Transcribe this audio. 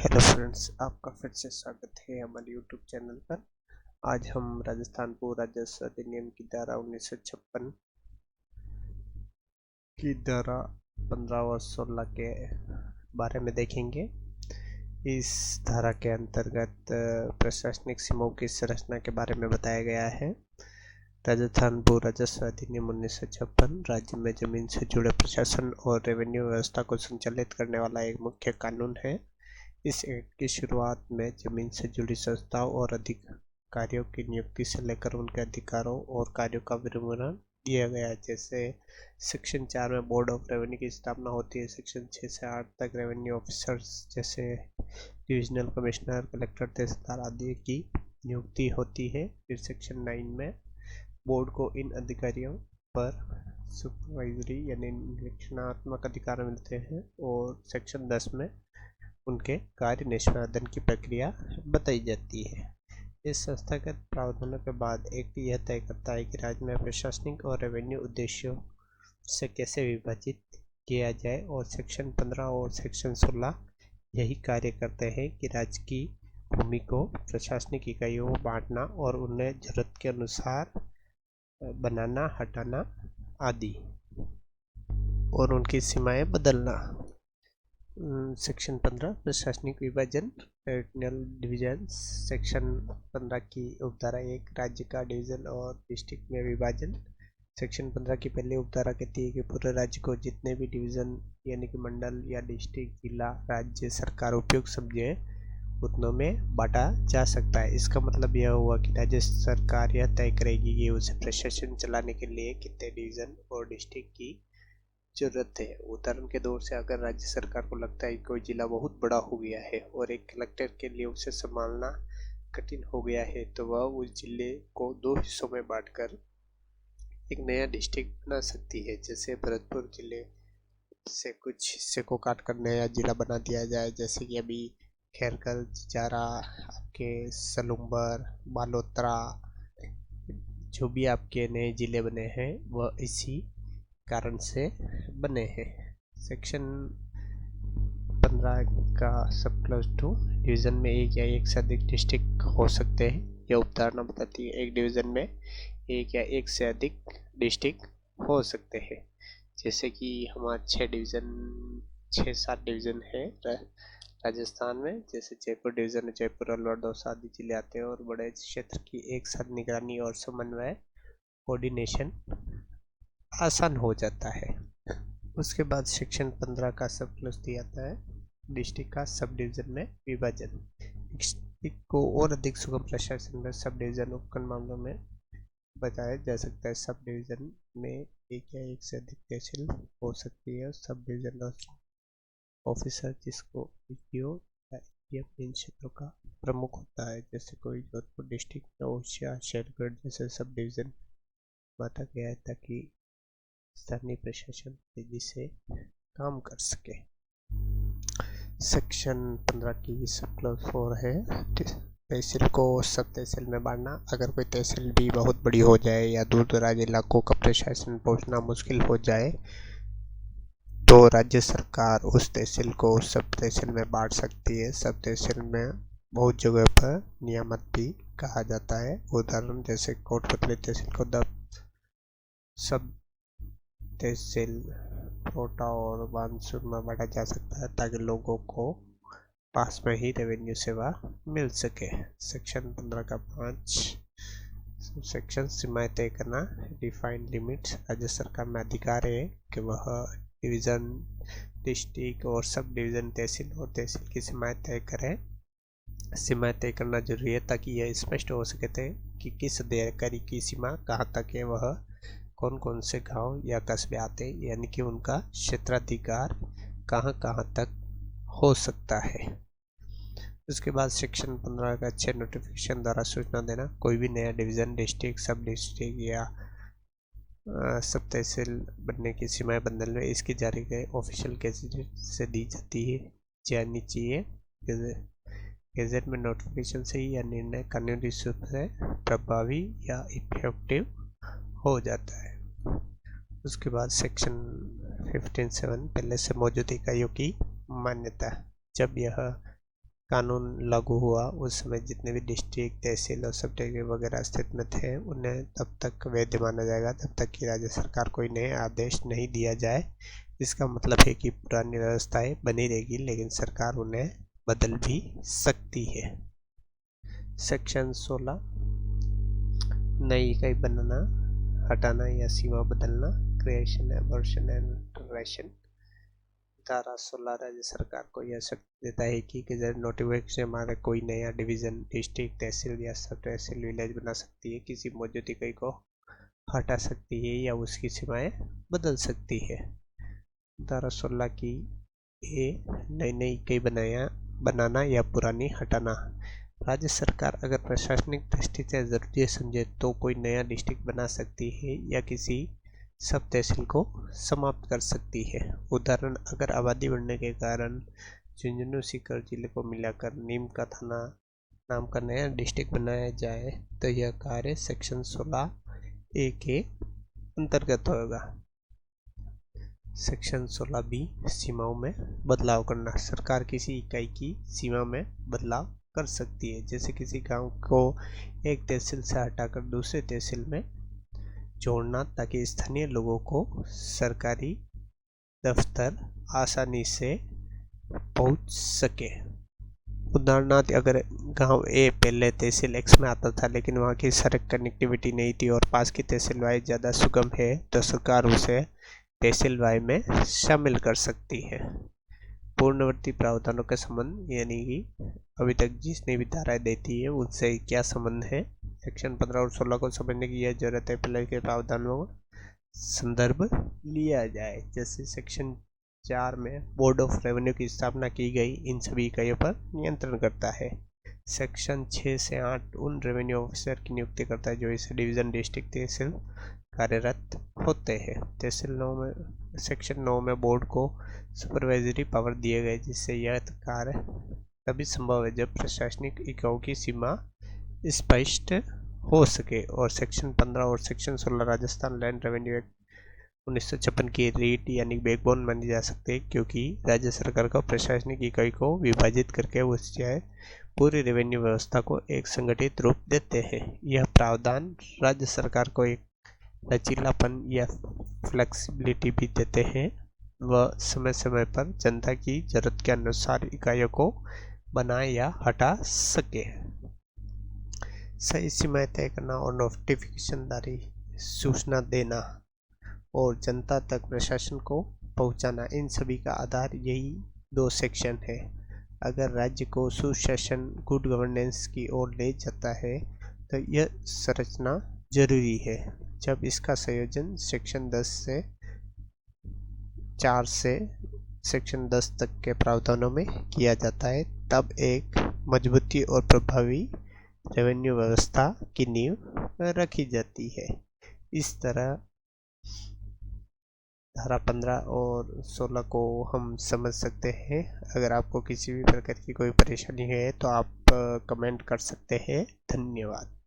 Hello friends, आपका फिर से स्वागत है हमारे यूट्यूब चैनल पर। आज हम राजस्थान भू राजस्व अधिनियम की धारा 1956 की धारा 15 और 16 के बारे में देखेंगे। इस धारा के अंतर्गत प्रशासनिक सीमाओं की संरचना के बारे में बताया गया है। राजस्थान भू राजस्व अधिनियम 1956 राज्य में जमीन से जुड़े प्रशासन और रेवेन्यू व्यवस्था को संचालित करने वाला एक मुख्य कानून है। इस एक्ट की शुरुआत में जमीन से जुड़ी संस्थाओं और अधिकारियों की नियुक्ति से लेकर उनके अधिकारों और कार्यों का विवरण दिया गया है। जैसे सेक्शन 4 में बोर्ड ऑफ रेवेन्यू की स्थापना होती है। सेक्शन 6 से 8 तक रेवेन्यू ऑफिसर्स जैसे डिविजनल कमिश्नर, कलेक्टर, तहसीलदार आदि की नियुक्ति होती है। फिर सेक्शन 9 में बोर्ड को इन अधिकारियों पर सुपरवाइजरी यानी निरीक्षणात्मक अधिकार मिलते हैं। और सेक्शन 10 में उनके कार्य निष्पादन की प्रक्रिया बताई जाती है। इस संस्थागत प्रावधानों के बाद एक्ट यह तय करता है कि राज्य में प्रशासनिक और रेवेन्यू उद्देश्यों से कैसे विभाजित किया जाए। और सेक्शन 15 और सेक्शन 16 यही कार्य करते हैं कि राज्य की भूमि को प्रशासनिक इकाइयों में बांटना और उन्हें जरूरत के अनुसार बनाना, हटाना आदि, और उनकी सीमाएं बदलना। सेक्शन 15 प्रशासनिक विभाजन, टेरिटोरियल डिवीजन। सेक्शन 15 की उपधारा 1 राज्य का डिवीजन और डिस्ट्रिक्ट में विभाजन। सेक्शन 15 की पहली उपधारा कहती है कि पूरे राज्य को जितने भी डिवीजन यानी कि मंडल या डिस्ट्रिक्ट, जिला, राज्य सरकार उपयुक्त समझे उतनों में बांटा जा सकता है। इसका मतलब यह हुआ कि राज्य सरकार यह तय करेगी कि उसे प्रशासन चलाने के लिए कितने डिवीजन और डिस्ट्रिक्ट की जरूरत है। उदाहरण के तौर से अगर राज्य सरकार को लगता है कि कोई जिला बहुत बड़ा हो गया है और एक कलेक्टर के लिए उसे संभालना कठिन हो गया है, तो वह उस जिले को 2 हिस्सों में बांटकर एक नया डिस्ट्रिक्ट बना सकती है। जैसे भरतपुर जिले से कुछ हिस्से को काटकर नया जिला बना दिया जाए, जैसे कि अभी खैरकल, चिचारा, आपके सलूम्बर, बालोतरा, जो भी आपके नए जिले बने हैं वह इसी कारण से बने हैं। सेक्शन 15 का सब क्लॉज 2 डिवीजन में एक या एक से अधिक डिस्ट्रिक्ट हो सकते हैं। यह उपधारणा बताती है एक डिवीजन में एक या एक से अधिक डिस्ट्रिक्ट हो सकते हैं। जैसे कि हमारे 6-7 डिवीजन है राजस्थान में। जैसे जयपुर डिवीजन है, जयपुर, अलवर, दौसा आदि जिले आते हैं। और बड़े क्षेत्र की एक साथ निगरानी और समन्वय, कोऑर्डिनेशन आसान हो जाता है। उसके बाद सेक्शन 15 का सब क्लॉज दिया जाता है डिस्ट्रिक्ट का सब डिवीजन में विभाजन। डिस्ट्रिक्ट को और अधिक सुगम प्रशासन में सब डिवीजन उपखंड मामलों में बताया जा सकता है। सब डिवीजन में एक या एक से अधिक तहसील हो सकती है। सब डिवीजन ऑफिसर जिसको ईपीओ या ईपीएफ इन क्षेत्रों का प्रमुख होता है। जैसे कोई जोधपुर डिस्ट्रिक्ट में ओसिया, शेरगढ़ जैसे सब डिवीजन बांटा गया है ताकि स्थानीय प्रशासन तेजी से काम कर सके। सेक्शन 15 की सब क्लॉज 4 है तहसील को सब तहसील में बांटना। अगर कोई तहसील भी बहुत बड़ी हो जाए या दूर दराज इलाकों का प्रशासन पहुंचना मुश्किल हो जाए तो राज्य सरकार उस तहसील को सब तहसील में बांट सकती है। सब तहसील में बहुत जगह पर नियामत भी कहा जाता है। उदाहरण जैसे कोटपुतली तहसील को सब तहसील कोटा और बानसूर में बांटा जा सकता है ताकि लोगों को पास में ही रेवेन्यू सेवा मिल सके। सेक्शन 15 का 5 सेक्शन सीमाएं तय करना, डिफाइंड लिमिट्स। राज्य सरकार में अधिकार है कि वह डिवीजन, डिस्ट्रिक्ट और सब डिवीजन, तहसील और तहसील की सीमाएं तय करें। सीमाएं तय करना जरूरी है ताकि यह स्पष्ट हो सके थे कि किस अधिकारी की सीमा कहाँ तक है, वह कौन कौन से गांव या कस्बे आते हैं, यानी कि उनका क्षेत्राधिकार कहाँ कहाँ तक हो सकता है। उसके बाद सेक्शन 15 का 6 नोटिफिकेशन द्वारा सूचना देना। कोई भी नया डिवीजन, डिस्ट्रिक्ट, सब डिस्ट्रिक्ट या सब तहसील बनने की सीमाएं बदलने में इसकी जारी गए ऑफिशियल गैजेट से दी जानी चाहिए। गैजेट में नोटिफिकेशन से ही यह निर्णय कानूनी रूप से प्रभावी या इफेक्टिव हो जाता है। उसके बाद सेक्शन 15(7) पहले से मौजूद इकाइयों की मान्यता। जब यह कानून लागू हुआ उस समय जितने भी डिस्ट्रिक्ट, तहसील और सब डिवीजन वगैरह अस्तित्व में थे उन्हें तब तक वैध माना जाएगा जब तक कि राज्य सरकार कोई नए आदेश नहीं दिया जाए। इसका मतलब है कि पुरानी व्यवस्थाएं बनी रहेगी लेकिन सरकार उन्हें बदल भी सकती है। सेक्शन 16, नई इकाई बनाना, हटाना या सीमा बदलना, क्रिएशन, एबॉर्शन एंड रेशन। धारा 16 राज्य सरकार को यह शक्ति देता है कि गैजेट नोटिफिकेशन से हमारे कोई नया डिवीजन, डिस्ट्रिक्ट, तहसील या सब तहसील, विलेज बना सकती है, किसी मौजूद इकाई को हटा सकती है या उसकी सीमाएं बदल सकती है। धारा 16 की नई इकाई बनाना या पुरानी हटाना। राज्य सरकार अगर प्रशासनिक दृष्टि से जरूरी समझे तो कोई नया डिस्ट्रिक्ट बना सकती है या किसी सब तहसील को समाप्त कर सकती है। उदाहरण, अगर आबादी बढ़ने के कारण झुंझुनू सीकर जिले को मिलाकर नीम का थाना नाम का नया डिस्ट्रिक्ट बनाया जाए तो यह कार्य सेक्शन 16A के अंतर्गत होगा। सेक्शन 16B, सीमाओं में बदलाव करना। सरकार किसी इकाई की सीमा में बदलाव कर सकती है, जैसे किसी गांव को एक तहसील से हटाकर दूसरे तहसील में जोड़ना ताकि स्थानीय लोगों को सरकारी दफ्तर आसानी से पहुंच सके। उदाहरणार्थ, अगर गांव ए पहले तहसील एक्स में आता था लेकिन वहां की सड़क कनेक्टिविटी नहीं थी और पास की तहसील वाई ज़्यादा सुगम है तो सरकार उसे तहसील वाई में शामिल कर सकती है। पूर्ववर्ती प्रावधानों का संबंध, यानी कि अभी तक जितनी भी धाराएं देती है उनसे क्या संबंध है। सेक्शन 15 और 16 को समझने की यह जरूरत है पहले के प्रावधानों का संदर्भ लिया जाए। जैसे सेक्शन 4 में बोर्ड ऑफ रेवेन्यू की स्थापना की गई, इन सभी इकाइयों पर नियंत्रण करता है। सेक्शन 6 से 8 उन रेवेन्यू ऑफिसर की नियुक्ति करता है जो इस डिवीजन, डिस्ट्रिक्ट, तहसील कार्यरत होते हैं। सेक्शन 9 में बोर्ड को सुपरवाइजरी पावर दिए गए जिससे यह कार्य तभी संभव है जब प्रशासनिक इकाइयों की सीमा स्पष्ट हो सके। और सेक्शन 15 और section 16 Rajasthan land revenue act 1956 की रीट यानी बैकबोन मानी जा सकती है क्योंकि राज्य सरकार को प्रशासनिक इकाई को विभाजित करके उससे पूरी रेवेन्यू व्यवस्था को एक संगठित रूप देते हैं। यह प्रावधान राज्य सरकार को एक लचीलापन या फ्लेक्सिबिलिटी भी देते हैं वह समय समय पर जनता की जरूरत के अनुसार इकाइयों को बना या हटा सके। सही सीमाएं तय करना और नोटिफिकेशन जारी सूचना देना और जनता तक प्रशासन को पहुंचाना, इन सभी का आधार यही 2 सेक्शन है। अगर राज्य को सुशासन, गुड गवर्नेंस की ओर ले जाता है तो यह संरचना जरूरी है। जब इसका संयोजन सेक्शन 4 से सेक्शन 10 तक के प्रावधानों में किया जाता है तब एक मजबूती और प्रभावी रेवेन्यू व्यवस्था की नींव रखी जाती है। इस तरह धारा 15 और 16 को हम समझ सकते हैं। अगर आपको किसी भी प्रकार की कोई परेशानी है तो आप कमेंट कर सकते हैं। धन्यवाद।